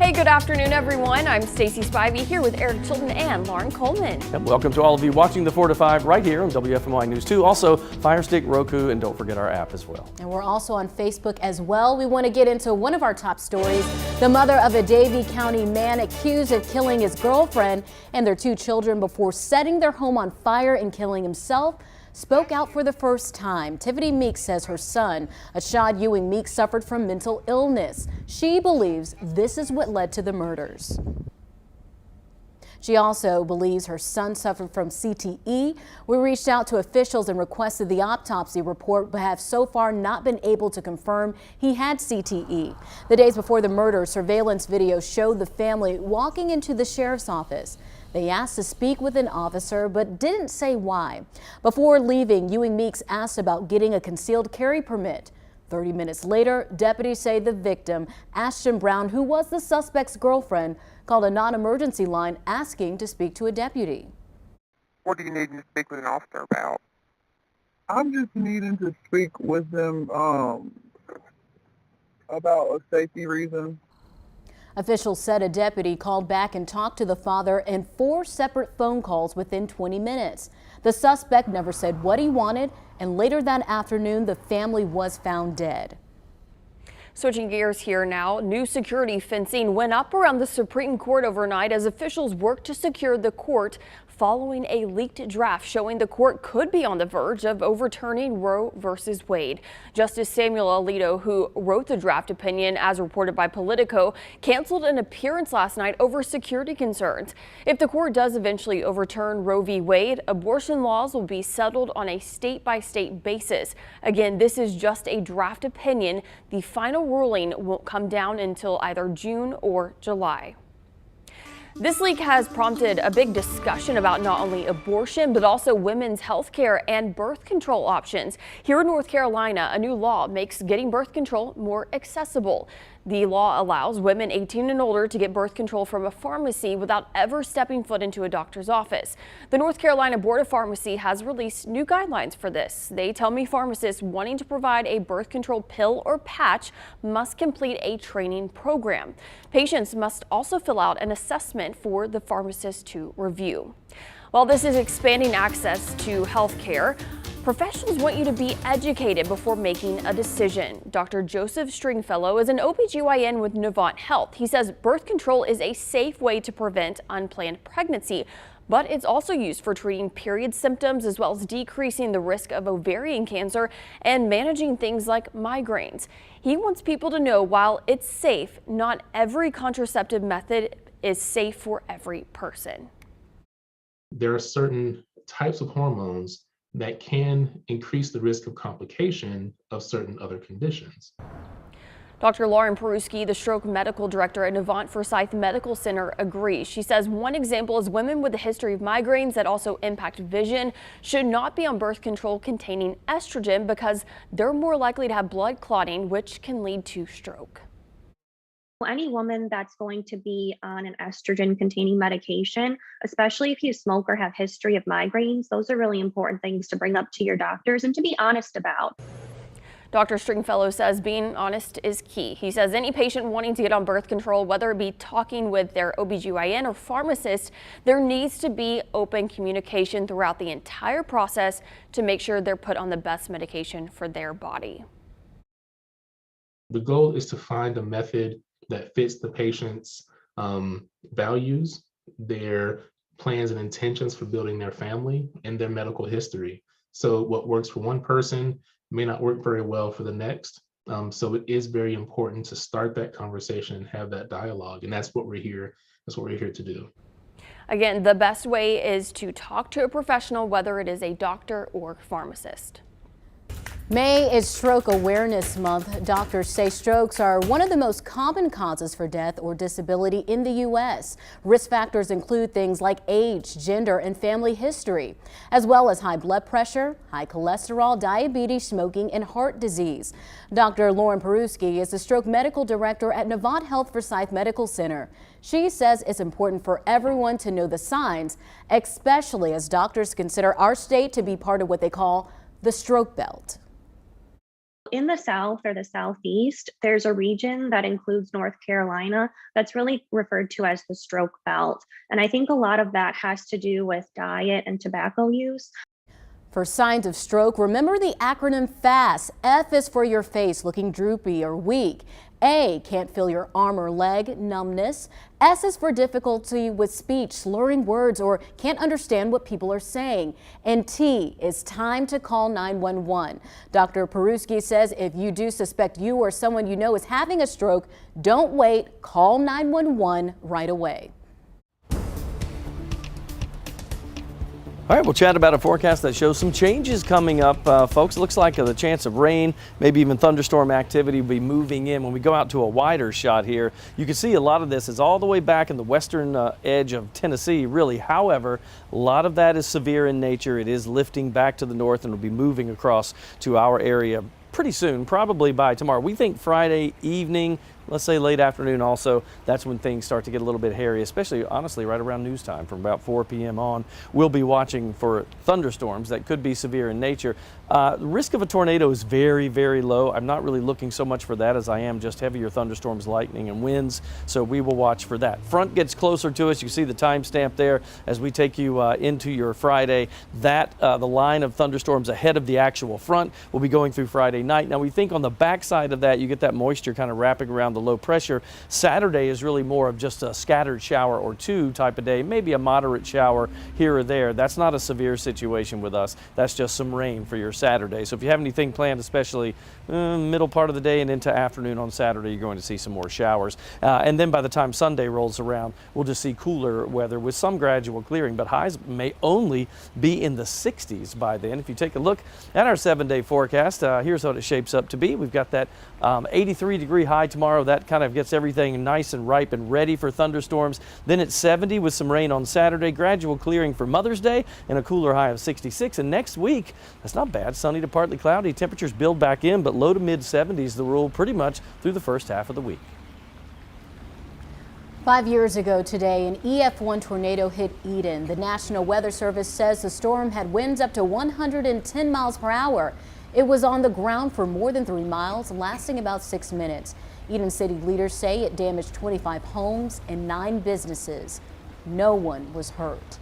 Hey, good afternoon, everyone. I'm Stacy Spivey here with Eric Chilton and Lauren Coleman. And welcome to all of you watching the 4 to 5 right here on WFMY News 2. Also, Fire Stick, Roku, and don't forget our app as well. And we're also on Facebook as well. We want to get into one of our top stories. The mother of a Davie County man accused of killing his girlfriend and their 2 children before setting their home on fire and killing himself spoke out for the first time. Tiffany Meeks says her son, Ashad Ewing Meeks, suffered from mental illness. She believes this is what led to the murders. She also believes her son suffered from CTE. We reached out to officials and requested the autopsy report, but have so far not been able to confirm he had CTE. The days before the murder, surveillance video showed the family walking into the sheriff's office. They asked to speak with an officer, but didn't say why. Before leaving, Ewing Meeks asked about getting a concealed carry permit. 30 minutes later, deputies say the victim, Ashton Brown, who was the suspect's girlfriend, called a non-emergency line asking to speak to a deputy. What do you need to speak with an officer about? I'm just needing to speak with them about a safety reason. Officials said a deputy called back and talked to the father in 4 separate phone calls within 20 minutes. The suspect never said what he wanted, and later that afternoon, the family was found dead. Switching gears here now, new security fencing went up around the Supreme Court overnight as officials worked to secure the court following a leaked draft showing the court could be on the verge of overturning Roe versus Wade. Justice Samuel Alito, who wrote the draft opinion as reported by Politico, canceled an appearance last night over security concerns. If the court does eventually overturn Roe v. Wade, abortion laws will be settled on a state-by-state basis. Again, this is just a draft opinion. The final ruling won't come down until either June or July. This leak has prompted a big discussion about not only abortion, but also women's health care and birth control options. Here in North Carolina, a new law makes getting birth control more accessible. The law allows women 18 and older to get birth control from a pharmacy without ever stepping foot into a doctor's office. The North Carolina Board of Pharmacy has released new guidelines for this. They tell me pharmacists wanting to provide a birth control pill or patch must complete a training program. Patients must also fill out an assessment for the pharmacist to review. While this is expanding access to health care, professionals want you to be educated before making a decision. Dr. Joseph Stringfellow is an OBGYN with Novant Health. He says birth control is a safe way to prevent unplanned pregnancy, but it's also used for treating period symptoms as well as decreasing the risk of ovarian cancer and managing things like migraines. He wants people to know while it's safe, not every contraceptive method is safe for every person. There are certain types of hormones that can increase the risk of complication of certain other conditions. Dr. Lauren Peruski, the stroke medical director at Novant Forsyth Medical Center, agrees. She says one example is women with a history of migraines that also impact vision should not be on birth control containing estrogen because they're more likely to have blood clotting, which can lead to stroke. Any woman that's going to be on an estrogen containing medication, especially if you smoke or have history of migraines, those are really important things to bring up to your doctors and to be honest about. Dr. Stringfellow says being honest is key. He says any patient wanting to get on birth control, whether it be talking with their OBGYN or pharmacist, there needs to be open communication throughout the entire process to make sure they're put on the best medication for their body. The goal is to find a method that fits the patient's values, their plans and intentions for building their family, and their medical history. So what works for one person may not work very well for the next. So it is very important to start that conversation and have that dialogue, and that's what we're here. That's what we're here to do. Again, the best way is to talk to a professional, whether it is a doctor or pharmacist. May is Stroke Awareness Month. Doctors say strokes are one of the most common causes for death or disability in the U.S. Risk factors include things like age, gender, and family history, as well as high blood pressure, high cholesterol, diabetes, smoking, and heart disease. Dr. Lauren Peruski is the stroke medical director at Novant Health Forsyth Medical Center. She says it's important for everyone to know the signs, especially as doctors consider our state to be part of what they call the stroke belt. in the South or the Southeast, there's a region that includes North Carolina that's really referred to as the stroke belt. And I think a lot of that has to do with diet and tobacco use. For signs of stroke, remember the acronym FAST. F is for your face looking droopy or weak. A, can't feel your arm or leg, numbness. S is for difficulty with speech, slurring words, or can't understand what people are saying. And T is time to call 911. Dr. Peruski says if you do suspect you or someone you know is having a stroke, don't wait, call 911 right away. All right, we'll chat about a forecast that shows some changes coming up, folks. It looks like the chance of rain, maybe even thunderstorm activity will be moving in. When we go out to a wider shot here, you can see a lot of this is all the way back in the western edge of Tennessee, really. However, a lot of that is severe in nature. It is lifting back to the north and will be moving across to our area pretty soon, probably by tomorrow. We think Friday evening, let's say late afternoon also, that's when things start to get a little bit hairy, especially honestly right around news time from about 4 p.m. on. We'll be watching for thunderstorms that could be severe in nature. The risk of a tornado is very, very low. I'm not really looking so much for that as I am just heavier thunderstorms, lightning and winds. So we will watch for that. Front gets closer to us. You see the timestamp there as we take you into your Friday. That the line of thunderstorms ahead of the actual front will be going through Friday night. Now we think on the backside of that, you get that moisture kind of wrapping around the low pressure. Saturday is really more of just a scattered shower or two type of day, maybe a moderate shower here or there. That's not a severe situation with us. That's just some rain for your Saturday. So if you have anything planned, especially middle part of the day and into afternoon on Saturday, you're going to see some more showers. And then by the time Sunday rolls around, we'll just see cooler weather with some gradual clearing, but highs may only be in the 60s by then. If you take a look at our 7-day forecast, here's what it shapes up to be. We've got that 83-degree high tomorrow. That kind of gets everything nice and ripe and ready for thunderstorms. Then it's 70 with some rain on Saturday, gradual clearing for Mother's Day, and a cooler high of 66. And next week, that's not bad. Sunny to partly cloudy. Temperatures build back in, but low to mid 70s the rule pretty much through the first half of the week. 5 years ago today, an EF1 tornado hit Eden. The National Weather Service says the storm had winds up to 110 miles per hour. It was on the ground for more than 3 miles, lasting about 6 minutes. Eden City leaders say it damaged 25 homes and 9 businesses. No one was hurt.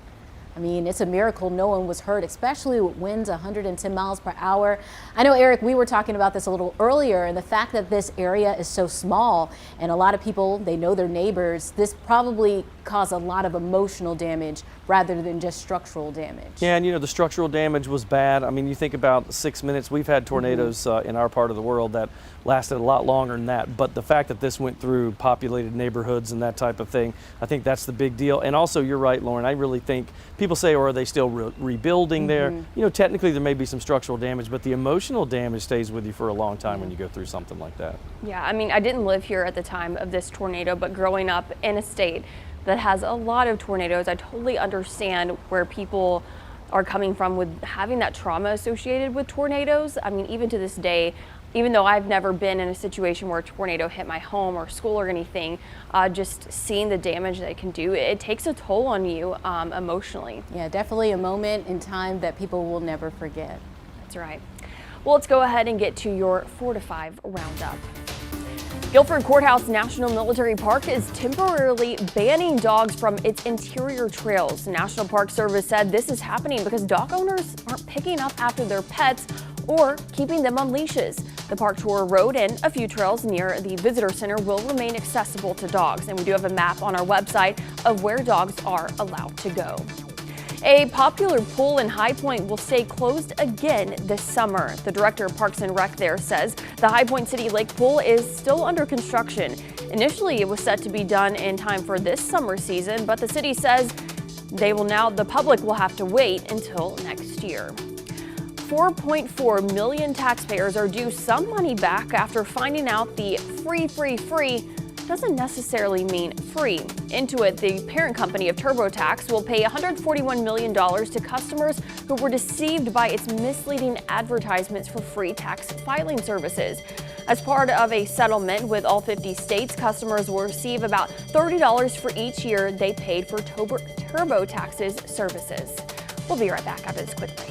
I mean, it's a miracle no one was hurt, especially with winds 110 miles per hour. I know, Eric, we were talking about this a little earlier, and the fact that this area is so small and a lot of people, they know their neighbors, this probably caused a lot of emotional damage rather than just structural damage. Yeah, and you know, the structural damage was bad. I mean, you think about 6 minutes. We've had tornadoes in our part of the world that lasted a lot longer than that. But the fact that this went through populated neighborhoods and that type of thing, I think that's the big deal. And also, you're right, Lauren, I really think people say, or are they still rebuilding there? You know, technically there may be some structural damage, but the emotional damage stays with you for a long time when you go through something like that. Yeah, I mean, I didn't live here at the time of this tornado, but growing up in a state that has a lot of tornadoes, I totally understand where people are coming from with having that trauma associated with tornadoes. I mean, even to this day, even though I've never been in a situation where a tornado hit my home or school or anything, just seeing the damage that it can do, it takes a toll on you emotionally. Yeah, definitely a moment in time that people will never forget. That's right. Well, let's go ahead and get to your 4 to 5 roundup. Guilford Courthouse National Military Park is temporarily banning dogs from its interior trails. The National Park Service said this is happening because dog owners aren't picking up after their pets or keeping them on leashes. The Park Tour Road and a few trails near the visitor center will remain accessible to dogs, and we do have a map on our website of where dogs are allowed to go. A popular pool in High Point will stay closed again this summer. The director of Parks and Rec there says the High Point City Lake Pool is still under construction. Initially, it was set to be done in time for this summer season, but the city says the public will have to wait until next year. 4.4 million taxpayers are due some money back after finding out the free doesn't necessarily mean free. Intuit, the parent company of TurboTax, will pay $141 million to customers who were deceived by its misleading advertisements for free tax filing services. As part of a settlement with all 50 states, customers will receive about $30 for each year they paid for TurboTax's services. We'll be right back after this quick break.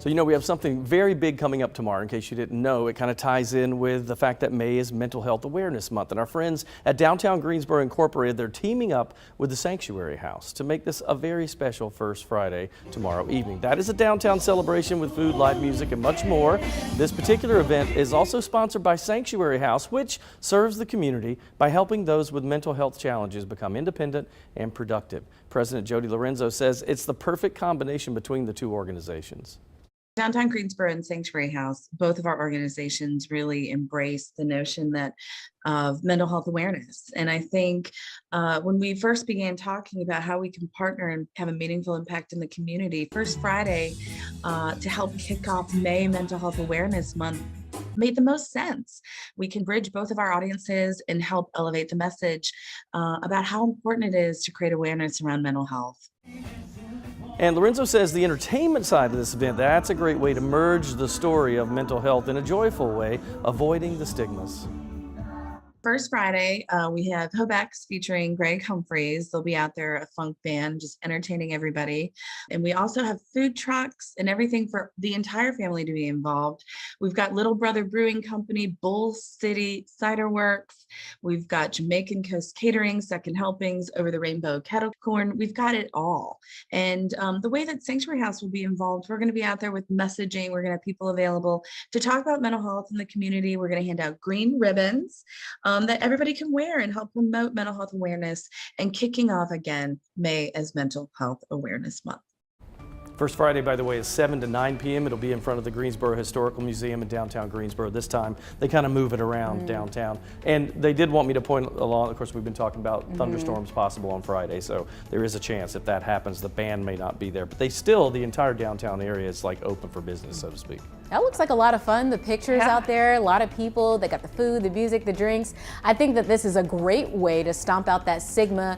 So, we have something very big coming up tomorrow. In case you didn't know, it kind of ties in with the fact that May is Mental Health Awareness Month. And our friends at Downtown Greensboro Incorporated, they're teaming up with the Sanctuary House to make this a very special First Friday tomorrow evening. That is a downtown celebration with food, live music, and much more. This particular event is also sponsored by Sanctuary House, which serves the community by helping those with mental health challenges become independent and productive. President Jody Lorenzo says it's the perfect combination between the two organizations. Downtown Greensboro and Sanctuary House, both of our organizations really embrace the notion of mental health awareness. And I think when we first began talking about how we can partner and have a meaningful impact in the community, First Friday to help kick off May Mental Health Awareness Month made the most sense. We can bridge both of our audiences and help elevate the message about how important it is to create awareness around mental health. And Lorenzo says the entertainment side of this event, that's a great way to merge the story of mental health in a joyful way, avoiding the stigmas. First Friday, we have Hobex featuring Greg Humphreys. They'll be out there, a funk band, just entertaining everybody. And we also have food trucks and everything for the entire family to be involved. We've got Little Brother Brewing Company, Bull City Cider Works. We've got Jamaican Coast Catering, Second Helpings, Over the Rainbow Kettle Corn. We've got it all. And the way that Sanctuary House will be involved, we're going to be out there with messaging. We're going to have people available to talk about mental health in the community. We're going to hand out green ribbons that everybody can wear and help promote mental health awareness, and kicking off again May as Mental Health Awareness Month. First Friday, by the way, is 7 to 9 p.m. It'll be in front of the Greensboro Historical Museum in downtown Greensboro. This time, they kind of move it around downtown. And they did want me to point along, of course, we've been talking about thunderstorms possible on Friday, so there is a chance if that happens, the band may not be there. But the entire downtown area is like open for business, so to speak. That looks like a lot of fun. The pictures out there, a lot of people, they got the food, the music, the drinks. I think that this is a great way to stomp out that stigma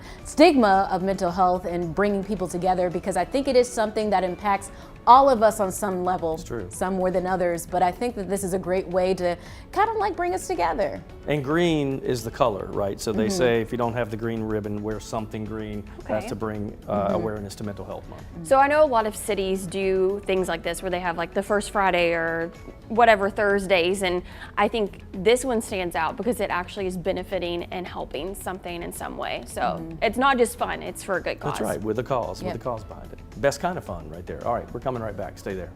of mental health and bringing people together, because I think it is something that impacts all of us on some level, some more than others, but I think that this is a great way to kind of like bring us together. And green is the color, right? So they say if you don't have the green ribbon, wear something green. That's to bring awareness to Mental Health Month. So I know a lot of cities do things like this where they have like the first Friday or whatever Thursdays, and I think this one stands out because it actually is benefiting and helping something in some way. So it's not just fun, it's for a good cause. That's right, with a cause, with a cause behind it. Best kind of fun right there. All right, we're coming right back. Stay there.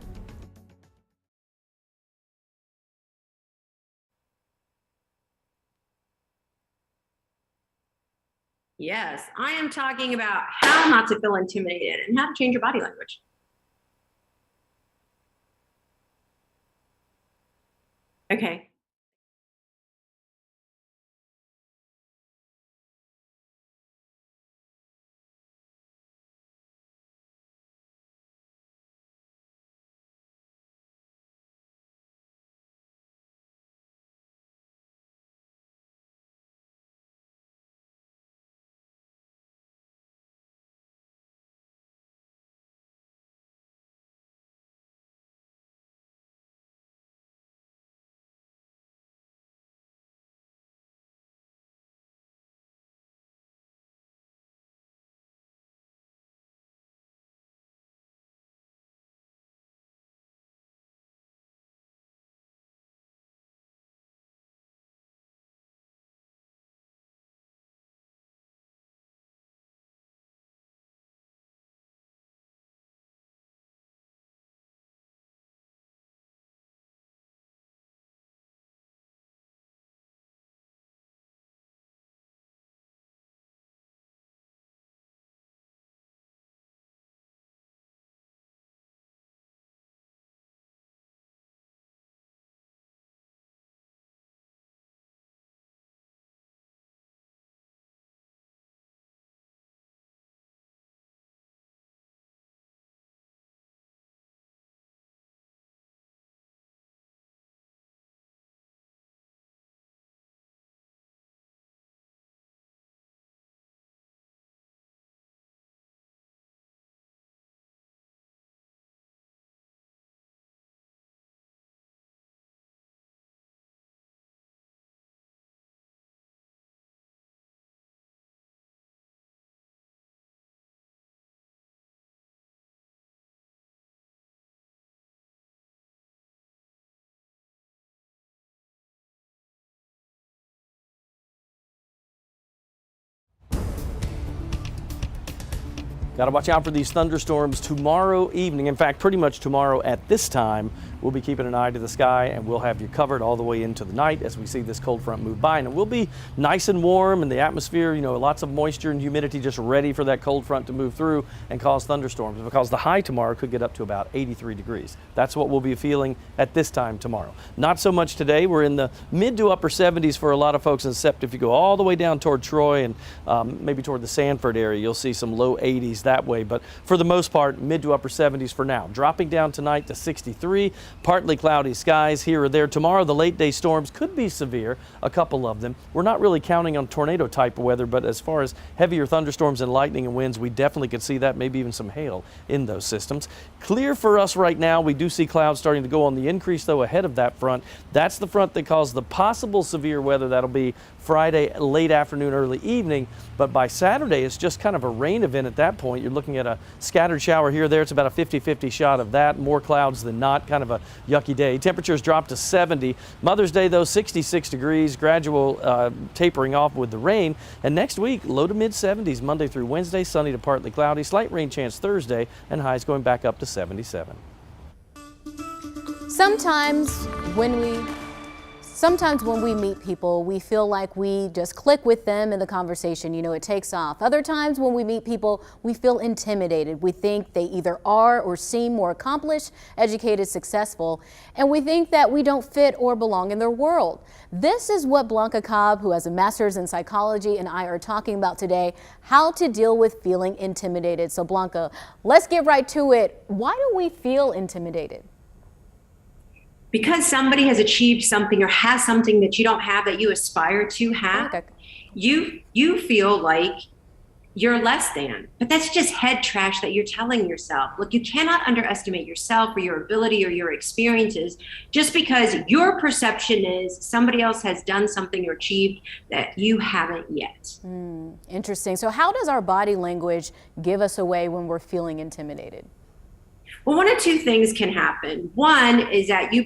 Yes, I am talking about how not to feel intimidated and how to change your body language. Okay, Got to watch out for these thunderstorms tomorrow evening. In fact, pretty much tomorrow at this time, we'll be keeping an eye to the sky and we'll have you covered all the way into the night as we see this cold front move by. And it will be nice and warm, and the atmosphere, lots of moisture and humidity just ready for that cold front to move through and cause thunderstorms, because the high tomorrow could get up to about 83 degrees. That's what we'll be feeling at this time tomorrow. Not so much today. We're in the mid to upper 70s for a lot of folks, except if you go all the way down toward Troy and maybe toward the Sanford area, you'll see some low 80s that way. But for the most part, mid to upper 70s for now. Dropping down tonight to 63, partly cloudy skies here or there. Tomorrow, the late day storms could be severe, a couple of them. We're not really counting on tornado type of weather, but as far as heavier thunderstorms and lightning and winds, we definitely could see that, maybe even some hail in those systems. Clear for us right now. We do see clouds starting to go on the increase, though, ahead of that front. That's the front that caused the possible severe weather. That'll be Friday, late afternoon, early evening. But by Saturday, it's just kind of a rain event at that point. You're looking at a scattered shower here or there. It's about a 50-50 shot of that. More clouds than not. Kind of a yucky day. Temperatures drop to 70. Mother's Day, though, 66 degrees. Gradual tapering off with the rain. And next week, low to mid 70s Monday through Wednesday. Sunny to partly cloudy. Slight rain chance Thursday. And highs going back up to 77. Sometimes when we meet people, we feel like we just click with them and the conversation, it takes off. Other times when we meet people, we feel intimidated. We think they either are or seem more accomplished, educated, successful, and we think that we don't fit or belong in their world. This is what Blanca Cobb, who has a master's in psychology, and I are talking about today, how to deal with feeling intimidated. So Blanca, let's get right to it. Why do we feel intimidated? Because somebody has achieved something or has something that you don't have, that you aspire to have, Okay. you feel like you're less than. But that's just head trash that you're telling yourself. Look, you cannot underestimate yourself or your ability or your experiences just because your perception is somebody else has done something or achieved that you haven't yet. Interesting. So how does our body language give us away when we're feeling intimidated? Well, one of two things can happen. One is that you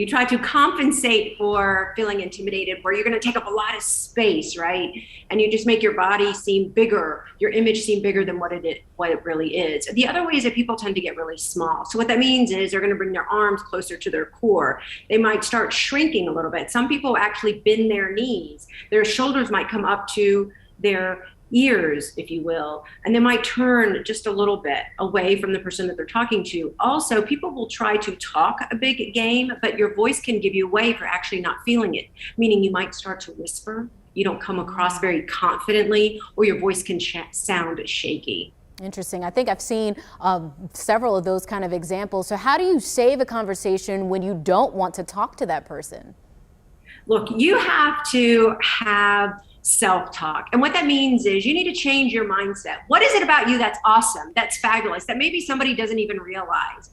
try to compensate for feeling intimidated, where you're going to take up a lot of space, right? And you just make your body seem bigger, your image seem bigger than what it really is. The other way is that people tend to get really small. So what that means is they're going to bring their arms closer to their core. They might start shrinking a little bit. Some people actually bend their knees. Their shoulders might come up to their ears, if you will, and they might turn just a little bit away from the person that they're talking to. Also, people will try to talk a big game, but your voice can give you away for actually not feeling it, meaning you might start to whisper. You don't come across very confidently, or your voice can sound shaky. Interesting. I think I've seen several of those kind of examples. So how do you save a conversation when you don't want to talk to that person? Look, you have to have self-talk. And what that means is you need to change your mindset. What is it about you that's awesome, that's fabulous, that maybe somebody doesn't even realize?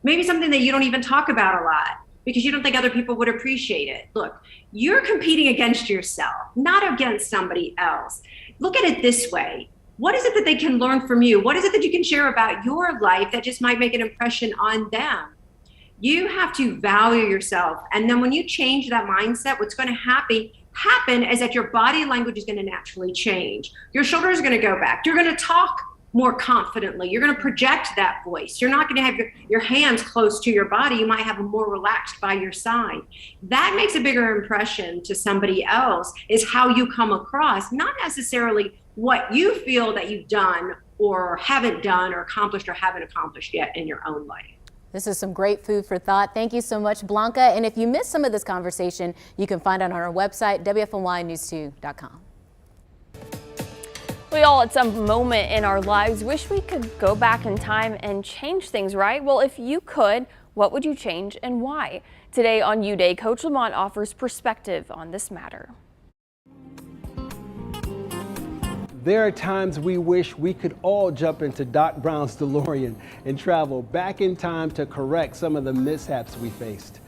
Maybe something that you don't even talk about a lot because you don't think other people would appreciate it. Look, you're competing against yourself, not against somebody else. Look at it this way. What is it that they can learn from you? What is it that you can share about your life that just might make an impression on them? You have to value yourself. And then when you change that mindset, what's going to happen is that your body language is going to naturally change. Your shoulders are going to go back. You're going to talk more confidently. You're going to project that voice. You're not going to have your hands close to your body. You might have them more relaxed by your side. That makes a bigger impression to somebody else, is how you come across, not necessarily what you feel that you've done or haven't done or accomplished or haven't accomplished yet in your own life. This is some great food for thought. Thank you so much, Blanca. And if you missed some of this conversation, you can find it on our website, WFNYnews2.com. We all at some moment in our lives wish we could go back in time and change things, right? Well, if you could, what would you change and why? Today on U Day, Coach Lamont offers perspective on this matter. There are times we wish we could all jump into Doc Brown's DeLorean and travel back in time to correct some of the mishaps we faced.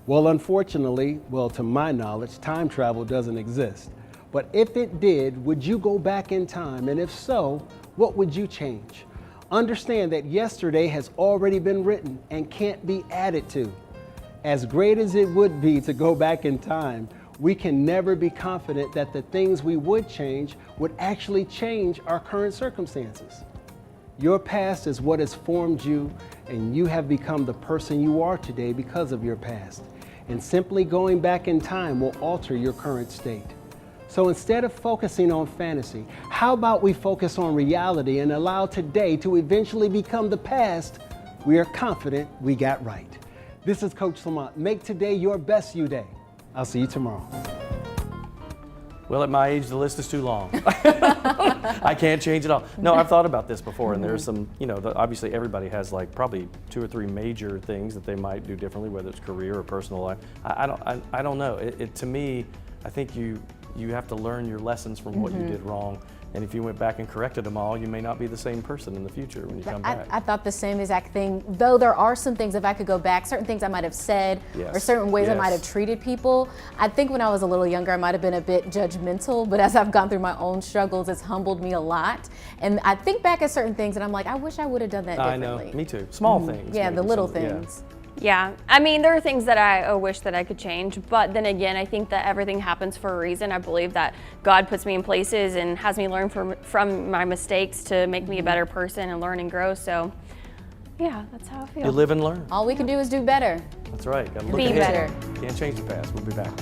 Well, unfortunately, to my knowledge, time travel doesn't exist. But if it did, would you go back in time? And if so, what would you change? Understand that yesterday has already been written and can't be added to. As great as it would be to go back in time, we can never be confident that the things we would change would actually change our current circumstances. Your past is what has formed you, and you have become the person you are today because of your past. And simply going back in time will alter your current state. So instead of focusing on fantasy, how about we focus on reality and allow today to eventually become the past we are confident we got right. This is Coach Lamont. Make today your best you day. I'll see you tomorrow. Well, at my age, the list is too long. I can't change it all. No, I've thought about this before, and there's some, obviously everybody has like probably 2 or 3 major things that they might do differently, whether it's career or personal life. I don't know. To me, I think you have to learn your lessons from what you did wrong. And if you went back and corrected them all, you may not be the same person in the future when you come back. I thought the same exact thing, though there are some things, if I could go back, certain things I might have said or certain ways I might have treated people. I think when I was a little younger, I might have been a bit judgmental, but as I've gone through my own struggles, it's humbled me a lot. And I think back at certain things and I'm like, I wish I would have done that differently. I know, me too. Small things. Yeah, the little things. Yeah, I mean, there are things that I wish that I could change, but then again, I think that everything happens for a reason. I believe that God puts me in places and has me learn from my mistakes to make me a better person and learn and grow. So, yeah, that's how I feel. You live and learn. All we can do is do better. That's right. Gotta look Be ahead. better. Can't change the past. We'll be back.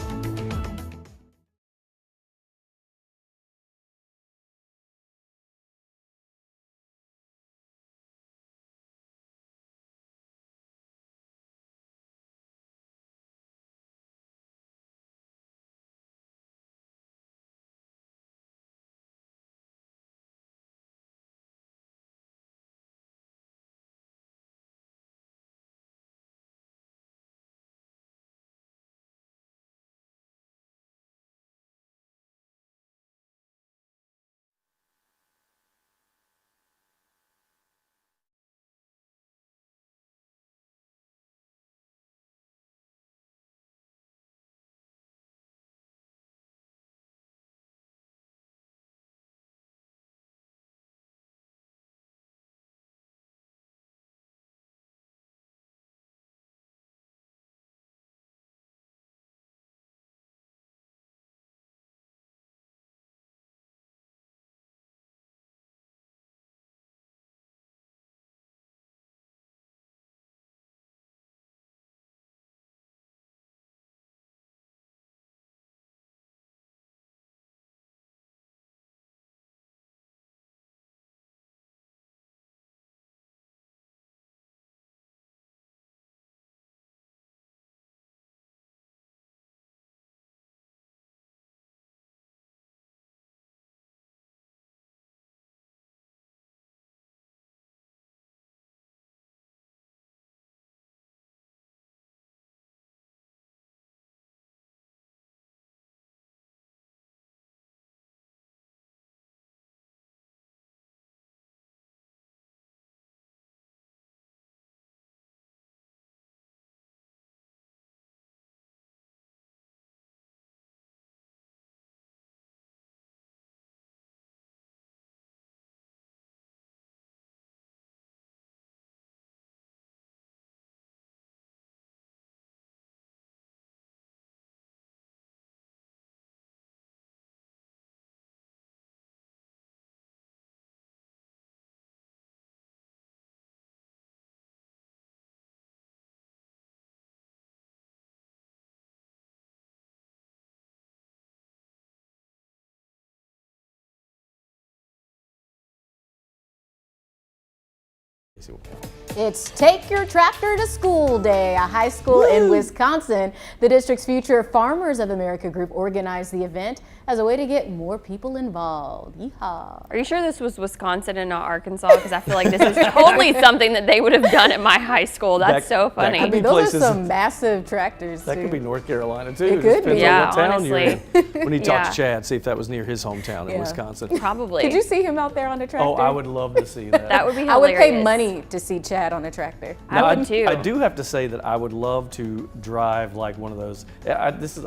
It's Take Your Tractor to School Day, a high school in Wisconsin. The district's Future Farmers of America group organized the event as a way to get more people involved. Yeehaw. Are you sure this was Wisconsin and not Arkansas? Because I feel like this is totally something that they would have done at my high school. That's so funny. I mean, those are some massive tractors, That could be North Carolina, too. It could be. Yeah, what town honestly. you're in. When he talked to Chad, see if that was near his hometown in Wisconsin. Probably. Could you see him out there on the tractor? Oh, I would love to see that. That would be hilarious. I would pay money to see Chad on a tractor. I would too. I do have to say that I would love to drive like one of those.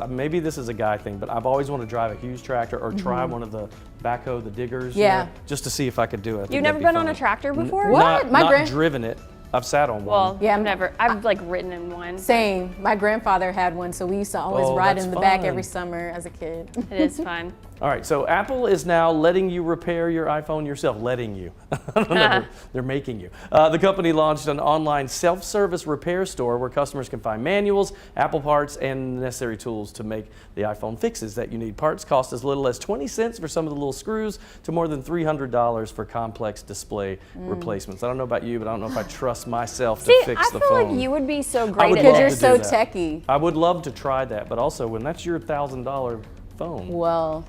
Maybe this is a guy thing, but I've always wanted to drive a huge tractor or try one of the backhoe, the diggers. Yeah. Just to see if I could do it. You've never been on a tractor before? What? Not driven it. I've sat on one. Well, Yeah, I've like ridden in one. Same. My grandfather had one, so we used to always ride that's in the back fun. every summer as a kid. It is fun. All right, so Apple is now letting you repair your iPhone yourself. Letting you. I don't know, they're making you. The company launched an online self-service repair store where customers can find manuals, Apple parts, and necessary tools to make the iPhone fixes that you need. Parts cost as little as 20 cents for some of the little screws to more than $300 for complex display replacements. I don't know about you, but I don't know if I trust myself to fix the phone. I feel like you would be so great at Because it. you're so techie. I would love to try that, but also when that's your $1,000 phone. Well,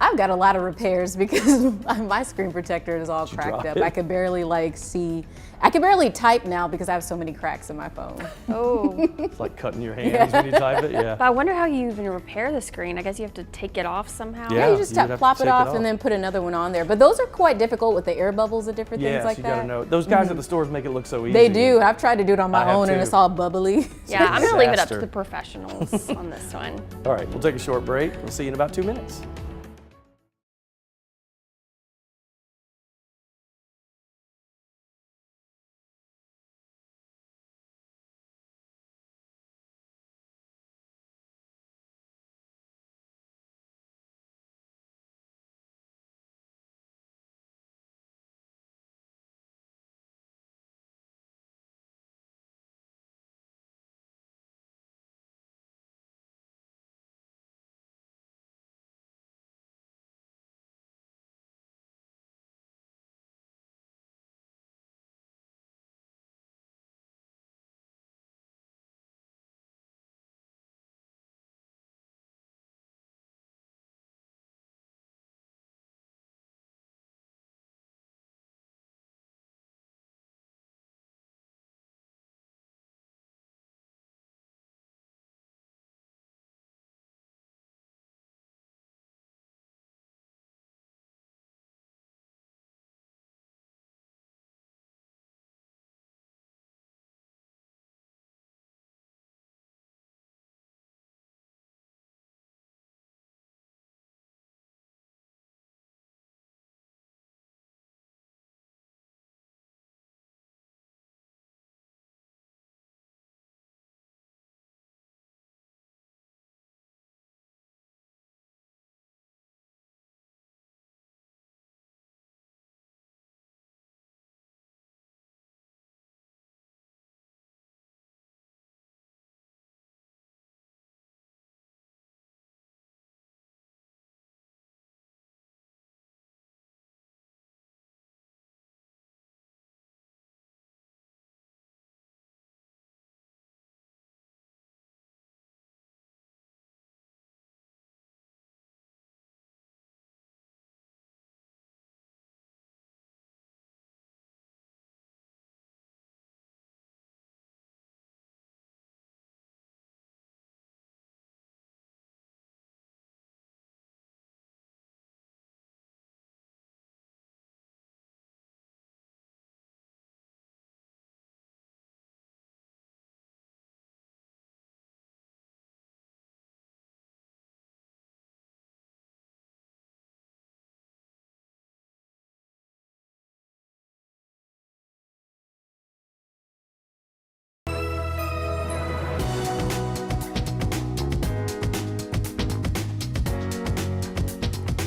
I've got a lot of repairs because my screen protector is all cracked up. I could barely see. I can barely type now because I have so many cracks in my phone. Oh. It's like cutting your hands when you type it, yeah. But I wonder how you even repair the screen. I guess you have to take it off somehow. Yeah, you just plop it off and then put another one on there. But those are quite difficult with the air bubbles and different things like you that. gotta know. Those guys at the stores make it look so easy. They do. I've tried to do it on my own and it's all bubbly. Yeah, I'm gonna leave it up to the professionals on this one. All right, we'll take a short break. We'll see you in about 2 minutes.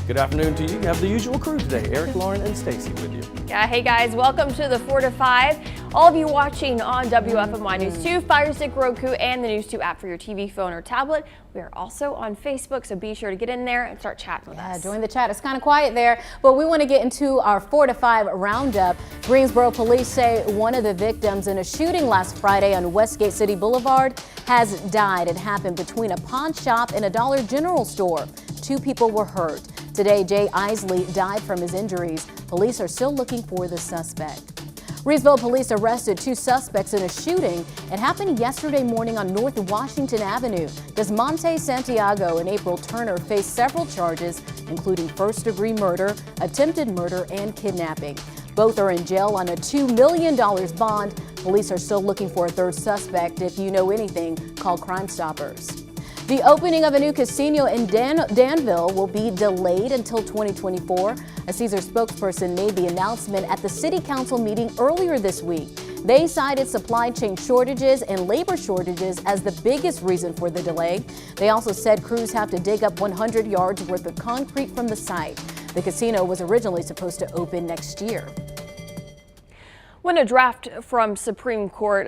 Good afternoon to you. You have the usual crew today, Eric, Lauren, and Stacy with you. Yeah, hey guys, welcome to the 4 to 5. All of you watching on WFMY News 2, Fire Stick, Roku, and the News 2 app for your TV, phone, or tablet. We are also on Facebook, so be sure to get in there and start chatting with us. Join the chat. It's kind of quiet there, but we want to get into our 4 to 5 roundup. Greensboro police say one of the victims in a shooting last Friday on Westgate City Boulevard has died. It happened between a pawn shop and a Dollar General store. 2 people were hurt. Today, Jay Isley died from his injuries. Police are still looking for the suspect. Reedsville police arrested 2 suspects in a shooting. It happened yesterday morning on North Washington Avenue. Desmonte Santiago and April Turner face several charges, including first-degree murder, attempted murder, and kidnapping. Both are in jail on a $2 million bond. Police are still looking for a 3rd suspect. If you know anything, call Crime Stoppers. The opening of a new casino in Danville will be delayed until 2024. A Caesars spokesperson made the announcement at the City Council meeting earlier this week. They cited supply chain shortages and labor shortages as the biggest reason for the delay. They also said crews have to dig up 100 yards worth of concrete from the site. The casino was originally supposed to open next year. When a draft from a Supreme Court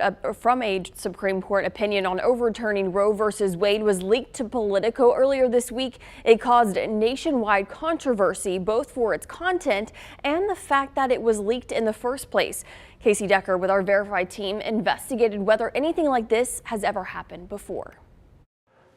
opinion on overturning Roe v. Wade was leaked to Politico earlier this week, it caused nationwide controversy, both for its content and the fact that it was leaked in the first place. Casey Decker with our Verified team investigated whether anything like this has ever happened before.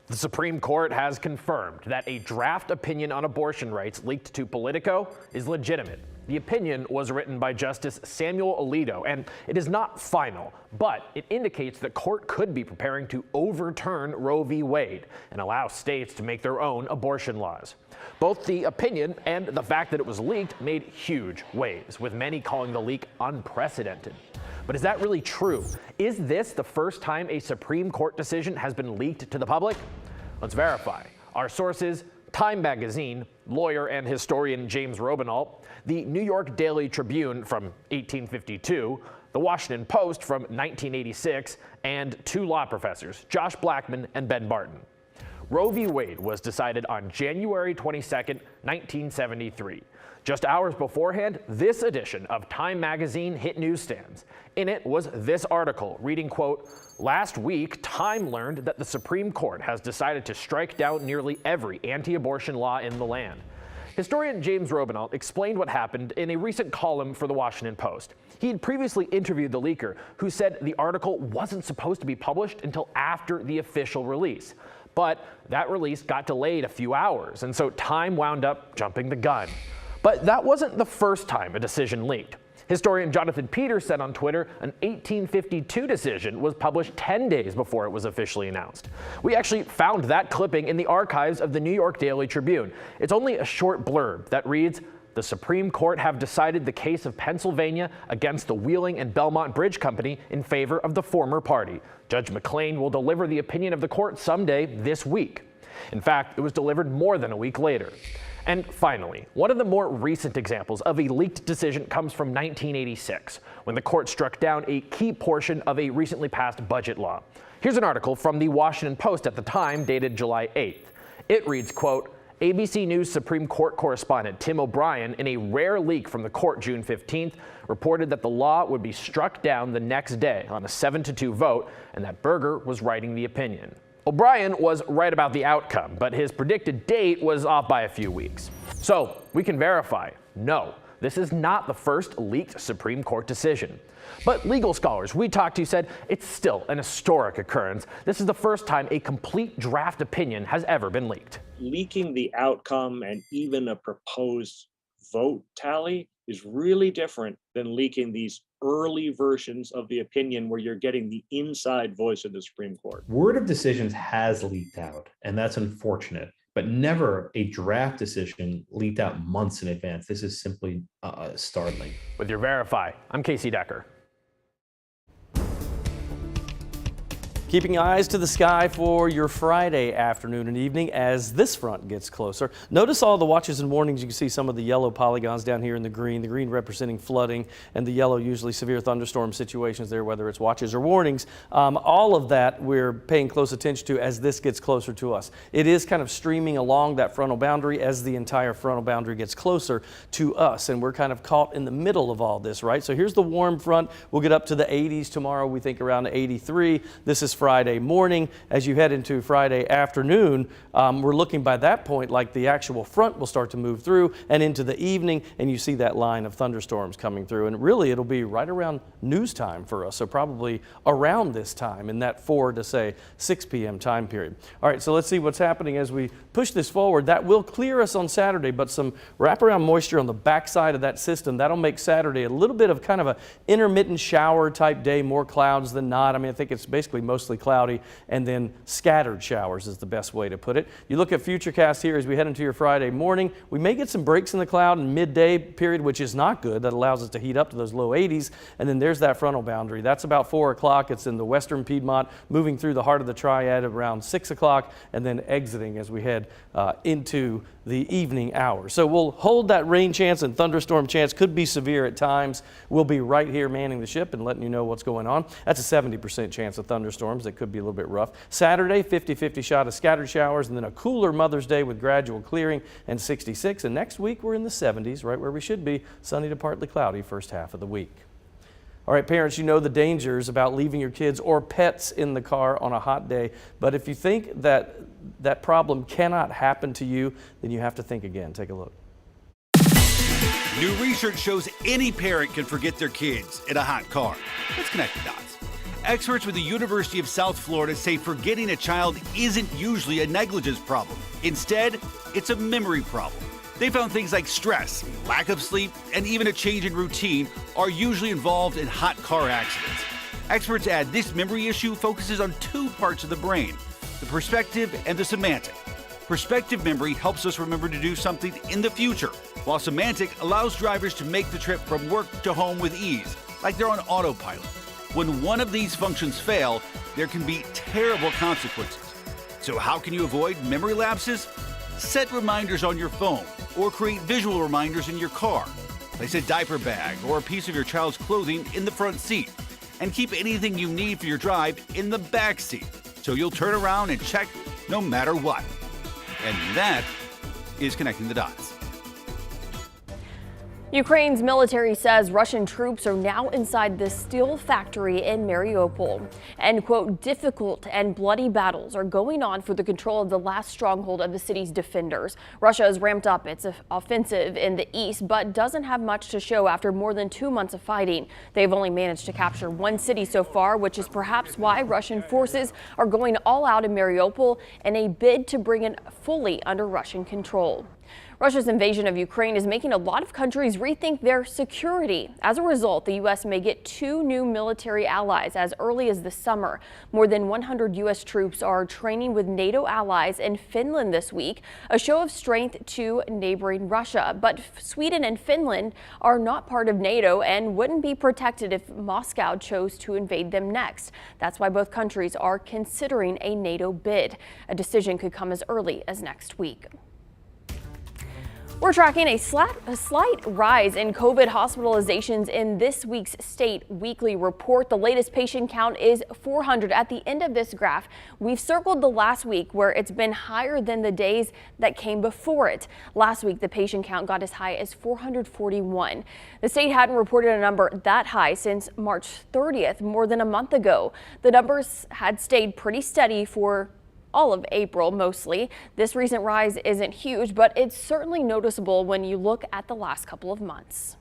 The Supreme Court has confirmed that a draft opinion on abortion rights leaked to Politico is legitimate. The opinion was written by Justice Samuel Alito, and it is not final, but it indicates the court could be preparing to overturn Roe v. Wade and allow states to make their own abortion laws. Both the opinion and the fact that it was leaked made huge waves, with many calling the leak unprecedented. But is that really true? Is this the first time a Supreme Court decision has been leaked to the public? Let's verify. Our sources: Time Magazine, lawyer and historian James Robinalt, the New York Daily Tribune from 1852, the Washington Post from 1986, and two law professors, Josh Blackman and Ben Barton. Roe v. Wade was decided on January 22, 1973. Just hours beforehand, this edition of Time Magazine hit newsstands. In it was this article reading, quote, "Last week, Time learned that the Supreme Court has decided to strike down nearly every anti-abortion law in the land." Historian James Robinalt explained what happened in a recent column for the Washington Post. He had previously interviewed the leaker, who said the article wasn't supposed to be published until after the official release. But that release got delayed a few hours, and so Time wound up jumping the gun. But that wasn't the first time a decision leaked. Historian Jonathan Peters said on Twitter an 1852 decision was published 10 days before it was officially announced. We actually found that clipping in the archives of the New York Daily Tribune. It's only a short blurb that reads, "The Supreme Court have decided the case of Pennsylvania against the Wheeling and Belmont Bridge Company in favor of the former party. Judge McClain will deliver the opinion of the court someday this week." In fact, it was delivered more than a week later. And finally, one of the more recent examples of a leaked decision comes from 1986, when the court struck down a key portion of a recently passed budget law. Here's an article from the Washington Post at the time, dated July 8th. It reads, quote, "ABC News Supreme Court correspondent Tim O'Brien, in a rare leak from the court June 15th, reported that the law would be struck down the next day on a 7-2 vote, and that Berger was writing the opinion." O'Brien was right about the outcome, but his predicted date was off by a few weeks. So we can verify, no, this is not the first leaked Supreme Court decision. But legal scholars we talked to said it's still an historic occurrence. This is the first time a complete draft opinion has ever been leaked. Leaking the outcome and even a proposed vote tally is really different than leaking these early versions of the opinion where you're getting the inside voice of the Supreme Court. Word of decisions has leaked out, and that's unfortunate, but never a draft decision leaked out months in advance. This is simply startling. With your Verify, I'm Casey Decker. Keeping eyes to the sky for your Friday afternoon and evening as this front gets closer. Notice all the watches and warnings. You can see some of the yellow polygons down here in the green representing flooding, and the yellow usually severe thunderstorm situations there, whether it's watches or warnings. All of that we're paying close attention to as this gets closer to us. It is kind of streaming along that frontal boundary as the entire frontal boundary gets closer to us, and we're kind of caught in the middle of all this, right? So here's the warm front. We'll get up to the 80s tomorrow. We think around 83. This is Friday morning. As you head into Friday afternoon, we're looking by that point like the actual front will start to move through and into the evening, and you see that line of thunderstorms coming through, and really it'll be right around news time for us, so probably around this time in that 4 to say 6 p.m. time period. All right, so let's see what's happening as we push this forward. That will clear us on Saturday, but some wraparound moisture on the backside of that system, that'll make Saturday a little bit of kind of a intermittent shower type day, more clouds than not. I mean, I think it's basically mostly mostly cloudy, and then scattered showers is the best way to put it. You look at Futurecast here as we head into your Friday morning. We may get some breaks in the cloud in midday period, which is not good. That allows us to heat up to those low 80s. And then there's that frontal boundary. That's about 4 o'clock. It's in the western Piedmont, moving through the heart of the Triad around 6 o'clock, and then exiting as we head into the evening hours. So we'll hold that rain chance and thunderstorm chance. Could be severe at times. We'll be right here manning the ship and letting you know what's going on. That's a 70% chance of thunderstorms. That could be a little bit rough. Saturday, 50-50 shot of scattered showers, and then a cooler Mother's Day with gradual clearing and 66. And next week we're in the 70s, right where we should be. Sunny to partly cloudy first half of the week. All right, parents, you know the dangers about leaving your kids or pets in the car on a hot day. But if you think that that problem cannot happen to you, then you have to think again. Take a look. New research shows any parent can forget their kids in a hot car. Let's connect the dots. Experts with the University of South Florida say forgetting a child isn't usually a negligence problem. Instead, it's a memory problem. They found things like stress, lack of sleep, and even a change in routine are usually involved in hot car accidents. Experts add this memory issue focuses on 2 parts of the brain, the perspective and the semantic. Perspective memory helps us remember to do something in the future, while semantic allows drivers to make the trip from work to home with ease, like they're on autopilot. When one of these functions fail, there can be terrible consequences. So how can you avoid memory lapses? Set reminders on your phone or create visual reminders in your car. Place a diaper bag or a piece of your child's clothing in the front seat. And keep anything you need for your drive in the back seat, so you'll turn around and check no matter what. And that is connecting the dots. Ukraine's military says Russian troops are now inside the steel factory in Mariupol. And, quote, difficult and bloody battles are going on for the control of the last stronghold of the city's defenders. Russia has ramped up its offensive in the east, but doesn't have much to show after more than 2 months of fighting. They've only managed to capture 1 city so far, which is perhaps why Russian forces are going all out in Mariupol in a bid to bring it fully under Russian control. Russia's invasion of Ukraine is making a lot of countries rethink their security. As a result, the U.S. may get 2 new military allies as early as this summer. More than 100 U.S. troops are training with NATO allies in Finland this week, a show of strength to neighboring Russia. But Sweden and Finland are not part of NATO and wouldn't be protected if Moscow chose to invade them next. That's why both countries are considering a NATO bid. A decision could come as early as next week. We're tracking a slight rise in Cobit hospitalizations in this week's state weekly report. The latest patient count is 400 at the end of this graph. We've circled the last week where it's been higher than the days that came before it. Last week, the patient count got as high as 441. The state hadn't reported a number that high since March 30th, more than a month ago. The numbers had stayed pretty steady for all of April mostly. This recent rise isn't huge, but it's certainly noticeable when you look at the last couple of months.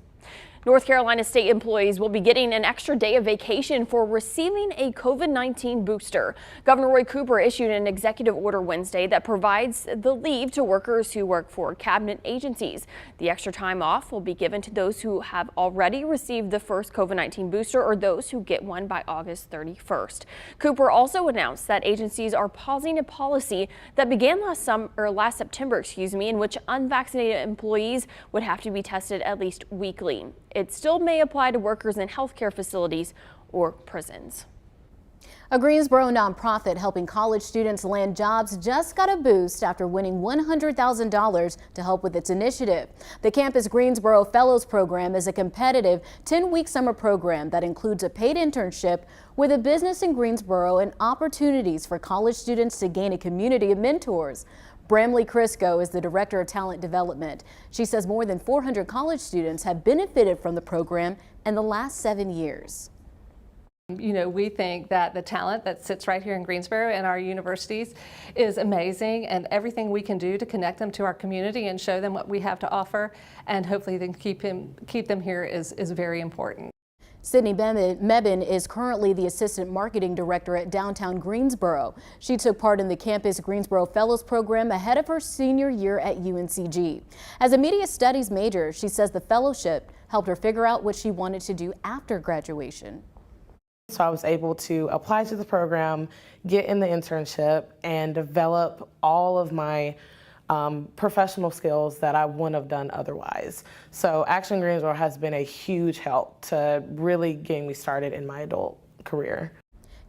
North Carolina state employees will be getting an extra day of vacation for receiving a COVID-19 booster. Governor Roy Cooper issued an executive order Wednesday that provides the leave to workers who work for cabinet agencies. The extra time off will be given to those who have already received the first COVID-19 booster or those who get one by August 31st. Cooper also announced that agencies are pausing a policy that began last September, in which unvaccinated employees would have to be tested at least weekly. It still may apply to workers in healthcare facilities or prisons. A Greensboro nonprofit helping college students land jobs just got a boost after winning $100,000 to help with its initiative. The Campus Greensboro Fellows Program is a competitive 10-week summer program that includes a paid internship with a business in Greensboro and opportunities for college students to gain a community of mentors. Bramley Crisco is the Director of Talent Development. She says more than 400 college students have benefited from the program in the last 7 years. You know, we think that the talent that sits right here in Greensboro and our universities is amazing, and everything we can do to connect them to our community and show them what we have to offer and hopefully then keep them here is very important. Sydney Mebin is currently the Assistant Marketing Director at Downtown Greensboro. She took part in the Campus Greensboro Fellows Program ahead of her senior year at UNCG. As a media studies major, she says the fellowship helped her figure out what she wanted to do after graduation. So I was able to apply to the program, get in the internship, and develop all of my professional skills that I wouldn't have done otherwise. So Action Greensboro has been a huge help to really getting me started in my adult career.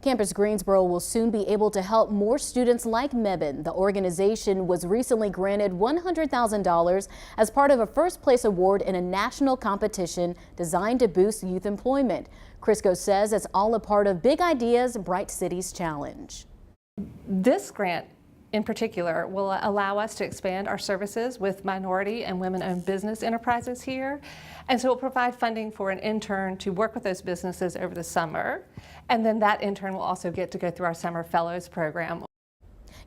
Campus Greensboro will soon be able to help more students like Mebin. The organization was recently granted $100,000 as part of a first place award in a national competition designed to boost youth employment. Crisco says it's all a part of Big Ideas Bright Cities Challenge. This grant in particular will allow us to expand our services with minority and women-owned business enterprises here. And so it will provide funding for an intern to work with those businesses over the summer. And then that intern will also get to go through our Summer Fellows program.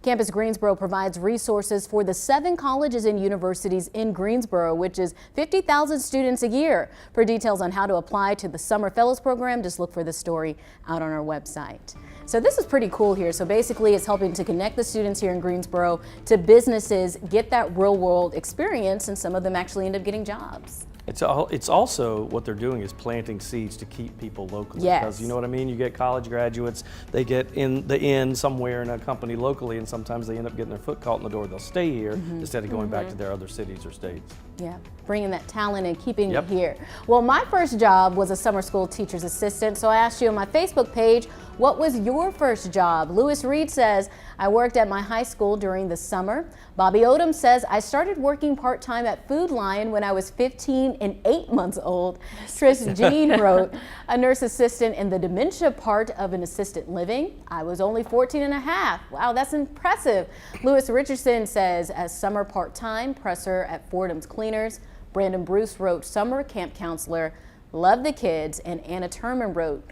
Campus Greensboro provides resources for the 7 colleges and universities in Greensboro, which is 50,000 students a year. For details on how to apply to the Summer Fellows program, just look for the story out on our website. So this is pretty cool here. So basically it's helping to connect the students here in Greensboro to businesses, get that real world experience, and some of them actually end up getting jobs. It's also what they're doing is planting seeds to keep people locally. Yes. Because you know what I mean? You get college graduates, they get in somewhere in a company locally, and sometimes they end up getting their foot caught in the door. They'll stay here instead of going back to their other cities or states. Yeah, bringing that talent and keeping it here. Well, my first job was a summer school teacher's assistant, so I asked you on my Facebook page, what was your first job? Lewis Reed says, I worked at my high school during the summer. Bobby Odom says, I started working part-time at Food Lion when I was 15 and 8 months old. Trish Jean wrote, a nurse assistant in the dementia part of an assisted living. I was only 14 and a half. Wow, that's impressive. Lewis Richardson says, as summer part-time presser at Fordham's Cleaners. Brandon Bruce wrote, summer camp counselor, love the kids. And Anna Turman wrote,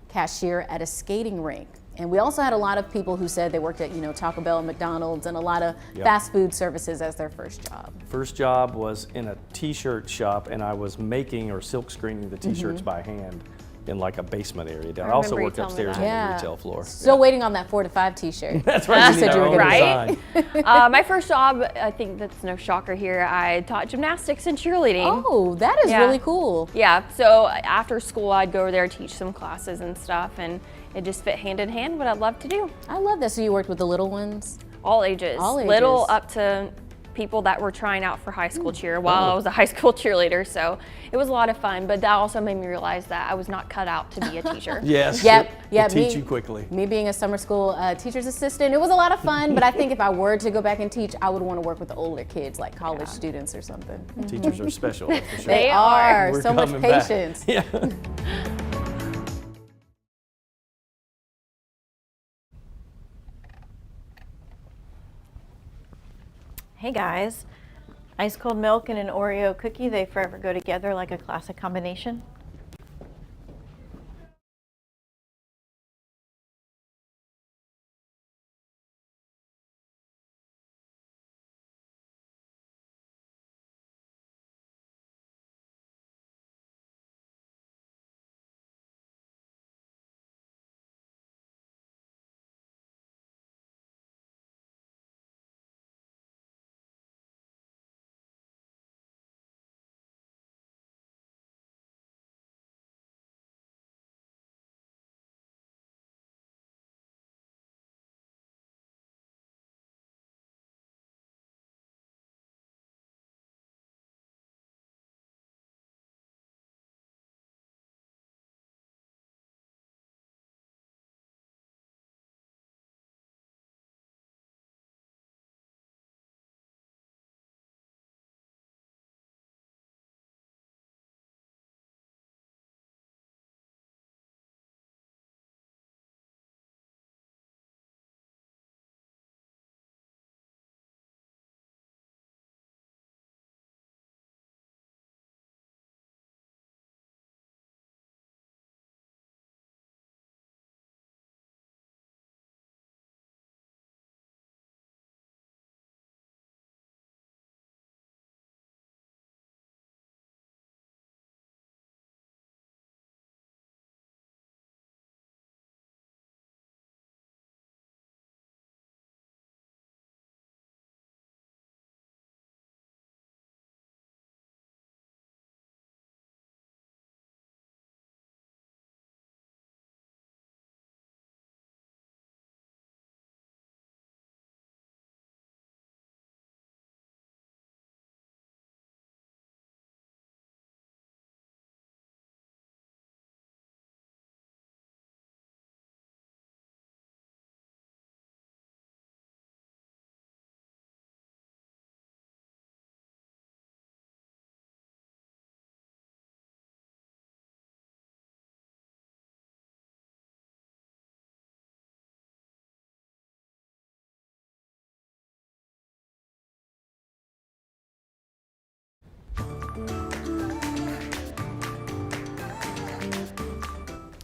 cashier at a skating rink. And we also had a lot of people who said they worked at, Taco Bell and McDonald's and a lot of fast food services as their first job. First job was in a t-shirt shop, and I was making or silk screening the t-shirts by hand in like a basement area down. I also worked upstairs on the retail floor. Still waiting on that 4 to 5 t-shirt. That's right. You said you were going right? My first job, I think that's no shocker here, I taught gymnastics and cheerleading. Oh, that is really cool. Yeah, so after school I'd go there, teach some classes and stuff, and it just fit hand in hand what I'd love to do. I love that. So you worked with the little ones? All ages. All ages. Little up to people that were trying out for high school cheer while I was a high school cheerleader. So it was a lot of fun, but that also made me realize that I was not cut out to be a teacher. Yes. Yep. It'll teach you quickly. Me being a summer school teacher's assistant, it was a lot of fun, but I think if I were to go back and teach, I would want to work with the older kids, like college students or something. Teachers are special, that's for sure. They are. We're So much coming back. patience. Yeah. Hey guys, ice cold milk and an Oreo cookie, they forever go together like a classic combination.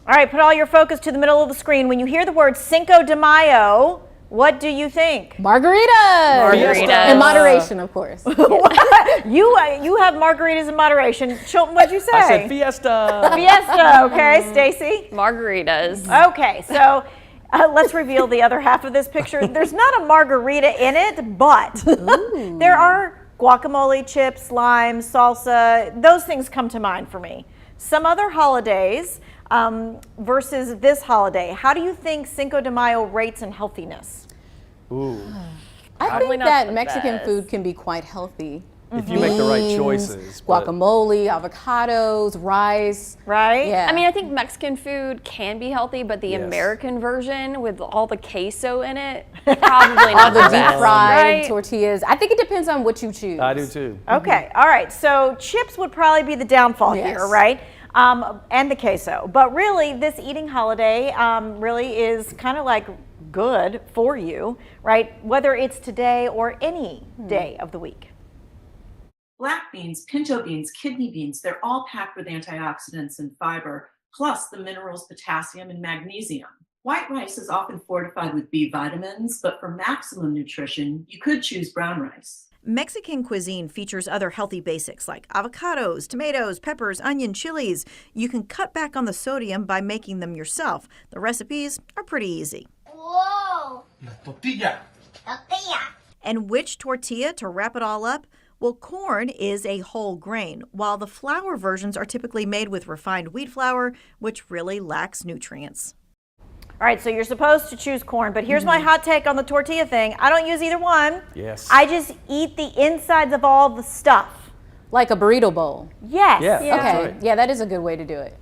All right, put all your focus to the middle of the screen. When you hear the word Cinco de Mayo, what do you think? Margaritas. Margaritas. In moderation, of course. You have margaritas in moderation. Chilton, what'd you say? I said fiesta. Fiesta, okay. Stacy? Margaritas. Okay, so let's reveal the other half of this picture. There's not a margarita in it, but there are guacamole, chips, lime, salsa. Those things come to mind for me. Some other holidays versus this holiday. How do you think Cinco de Mayo rates in healthiness? Ooh. I think that Mexican food can be quite healthy. If you make the right choices. Guacamole, avocados, rice. Right? Yeah. I mean, I think Mexican food can be healthy, but the Yes. American version with all the queso in it, probably not the the deep best. fried Right? tortillas. I think it depends on what you choose. I do too. Okay, all right. So chips would probably be the downfall here, right? And the queso. But really, this eating holiday really is kind of like good for you, right? Whether it's today or any day of the week. Black beans, pinto beans, kidney beans, they're all packed with antioxidants and fiber, plus the minerals potassium and magnesium. White rice is often fortified with B vitamins, but for maximum nutrition, you could choose brown rice. Mexican cuisine features other healthy basics like avocados, tomatoes, peppers, onion, chilies. You can cut back on the sodium by making them yourself. The recipes are pretty easy. Whoa! La tortilla. Tortilla. And which tortilla to wrap it all up? Well, corn is a whole grain, while the flour versions are typically made with refined wheat flour, which really lacks nutrients. All right, so you're supposed to choose corn, but here's my hot take on the tortilla thing. I don't use either one. Yes. I just eat the insides of all the stuff. Like a burrito bowl. Yes. Yeah, Okay. that's right. Yeah, that is a good way to do it.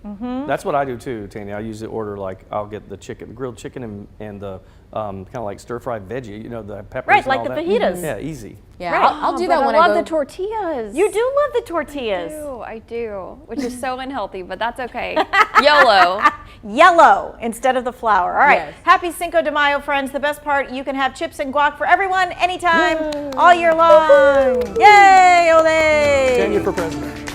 That's what I do too, Tanya. I usually order I'll get the chicken, grilled chicken, and the kind of like stir-fried veggie. You know, the peppers. Right, and like all the that. fajitas. Yeah, easy. Yeah, Right. I'll do But that when I I love go. the tortillas. You do love the tortillas. I do, which is so unhealthy, but that's okay. YOLO. Yellow instead of the flour. All right. Yes. Happy Cinco de Mayo, friends. The best part, you can have chips and guac for everyone, anytime, all year long. Yay, ole! Tanya for president.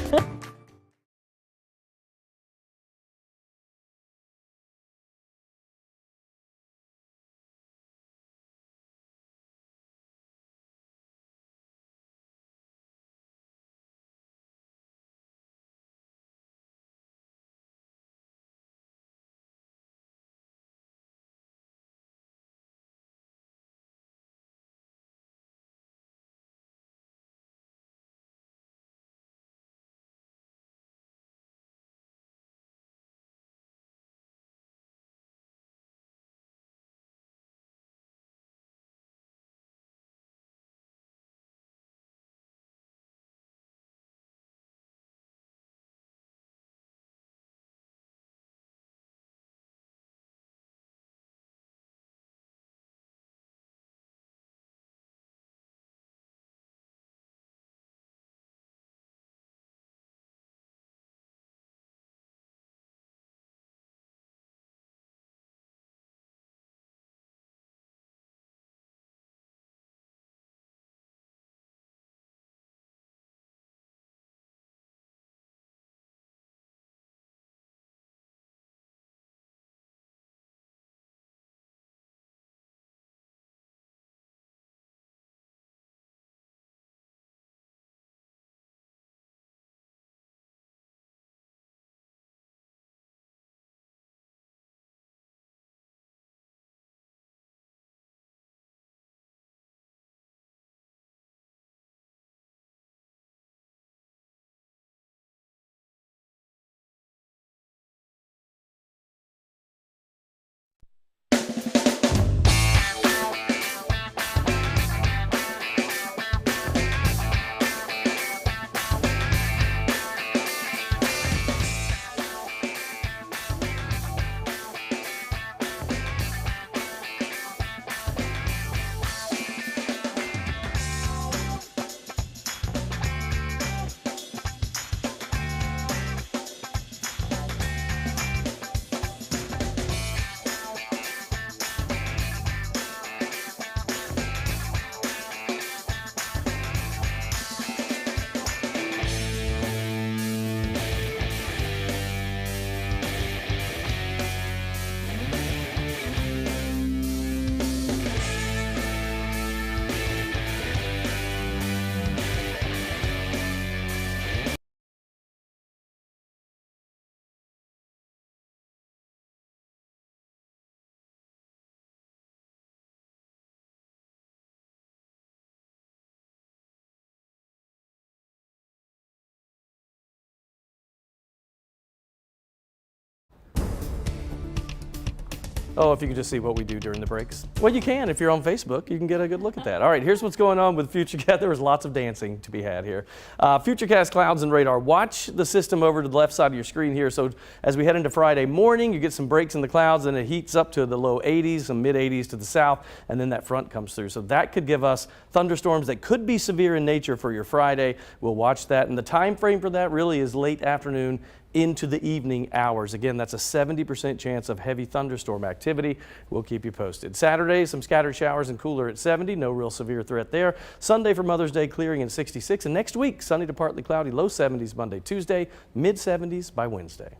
Oh, if you could just see what we do during the breaks. Well, you can. If you're on Facebook, you can get a good look at that. All right, here's what's going on with Futurecast. There was lots of dancing to be had here. Futurecast clouds and radar. Watch the system over to the left side of your screen here. So as we head into Friday morning, you get some breaks in the clouds, and it heats up to the low 80s, some mid 80s to the south, and then that front comes through. So that could give us thunderstorms that could be severe in nature for your Friday. We'll watch that, and the time frame for that really is late afternoon into the evening hours. Again, that's a 70% chance of heavy thunderstorm activity. We'll keep you posted. Saturday, some scattered showers and cooler at 70. No real severe threat there. Sunday for Mother's Day, clearing at 66. And next week, sunny to partly cloudy, low 70s Monday, Tuesday, mid 70s by Wednesday.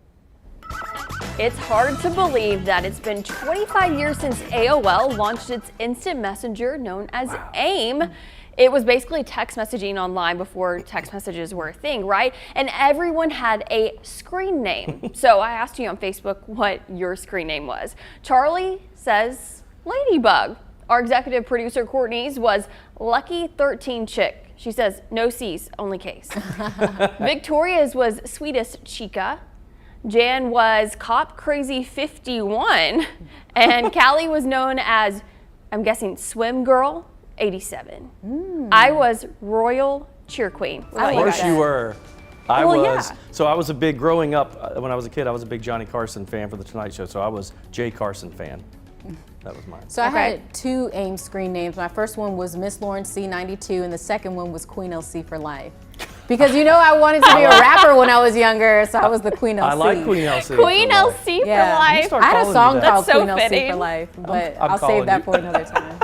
It's hard to believe that it's been 25 years since AOL launched its instant messenger known as AIM. It was basically text messaging online before text messages were a thing, right? And everyone had a screen name. So I asked you on Facebook what your screen name was. Charlie says Ladybug. Our executive producer Courtney's was Lucky 13 Chick. She says no C's, only K's. Victoria's was Sweetest Chica. Jan was Cop Crazy 51. And Callie was known as, I'm guessing, Swim Girl 87. I was Royal Cheer Queen. Of course you were. I Well, was. yeah. So I was a big, growing up, when I was a kid, I was a big Johnny Carson fan for The Tonight Show. So I was Jay Carson fan. That was mine. So I had two AIM screen names. My first one was Miss Lauren C92, and the second one was Queen LC for life. Because you know I wanted to be a rapper when I was younger, so I was the Queen LC. I like Queen LC. Queen LC for life. I had a song called so Queen LC fitting. for life, but I'm I'll save calling that you. for another time.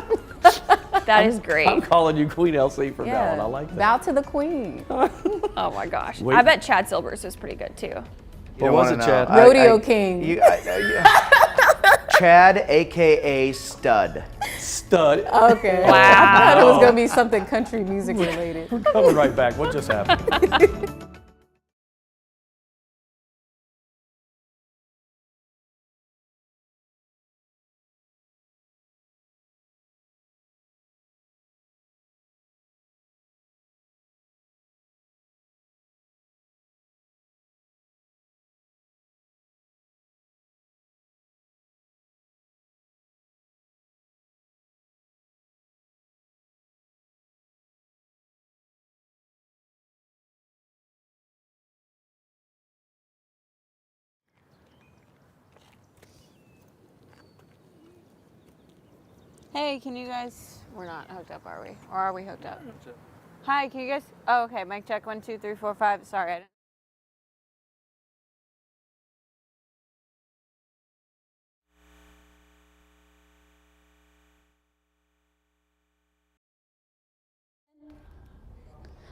That is great. I'm calling you Queen LC from now on. I like that. Bow to the Queen. Oh my gosh. Wait. I bet Chad Silvers was pretty good too. What was it, Chad? Rodeo King. Chad, aka Stud. Stud. Okay. Wow. I thought it was going to be something country music related. We're coming right back. What just happened? Hey, can you guys, we're not hooked up, are we? Or are we hooked up? Hi, can you guys, oh, okay, mic check, 1, 2, 3, 4, 5. Sorry, I didn't.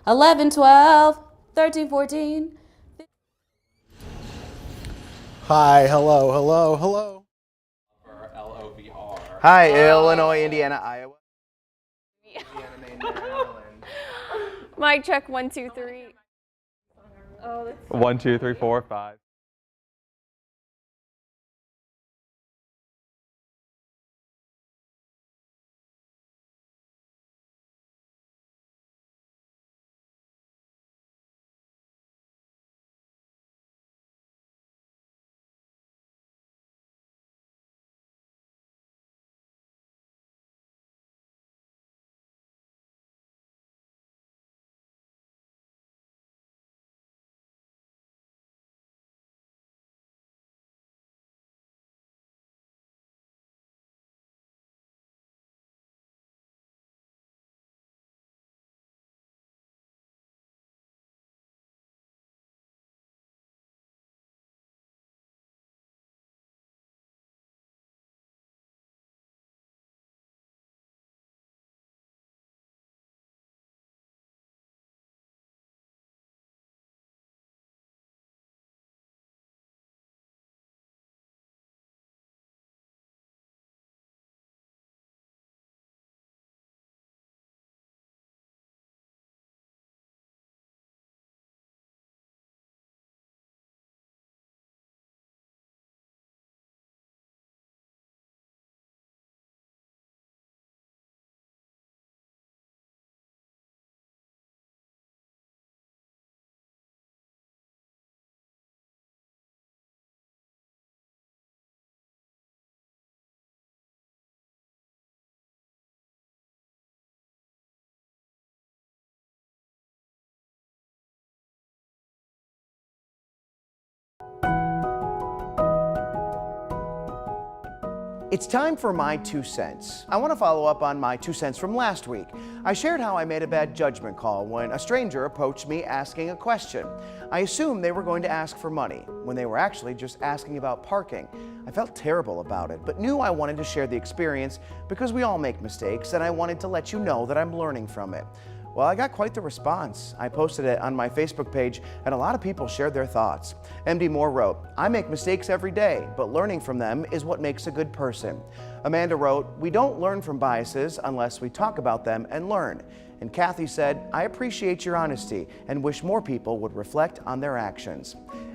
$11, $12, $13, $14. Hi, hello, hello, hello. Hi, Illinois, Indiana, Iowa. Mic check 1, 2, 3. Oh, that's 1, 2, 3, 4, 5. It's time for my 2 cents. I want to follow up on my 2 cents from last week. I shared how I made a bad judgment call when a stranger approached me asking a question. I assumed they were going to ask for money when they were actually just asking about parking. I felt terrible about it, but knew I wanted to share the experience because we all make mistakes, and I wanted to let you know that I'm learning from it. Well, I got quite the response. I posted it on my Facebook page, and a lot of people shared their thoughts. MD Moore wrote, "I make mistakes every day, but learning from them is what makes a good person." Amanda wrote, "We don't learn from biases unless we talk about them and learn." And Kathy said, "I appreciate your honesty and wish more people would reflect on their actions."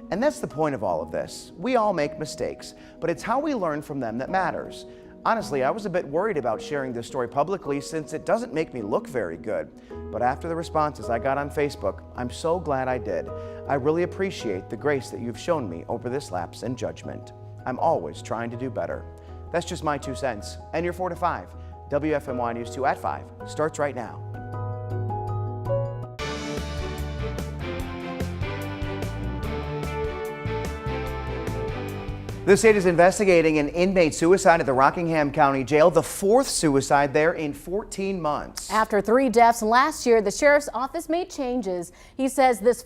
And that's the point of all of this. We all make mistakes, but it's how we learn from them that matters. Honestly, I was a bit worried about sharing this story publicly since it doesn't make me look very good. But after the responses I got on Facebook, I'm so glad I did. I really appreciate the grace that you've shown me over this lapse in judgment. I'm always trying to do better. That's just my 2 cents. And your 4 to 5. WFMY News 2 at 5 starts right now. The state is investigating an inmate suicide at the Rockingham County Jail, the 4th suicide there in 14 months. After 3 deaths last year, the sheriff's office made changes. He says this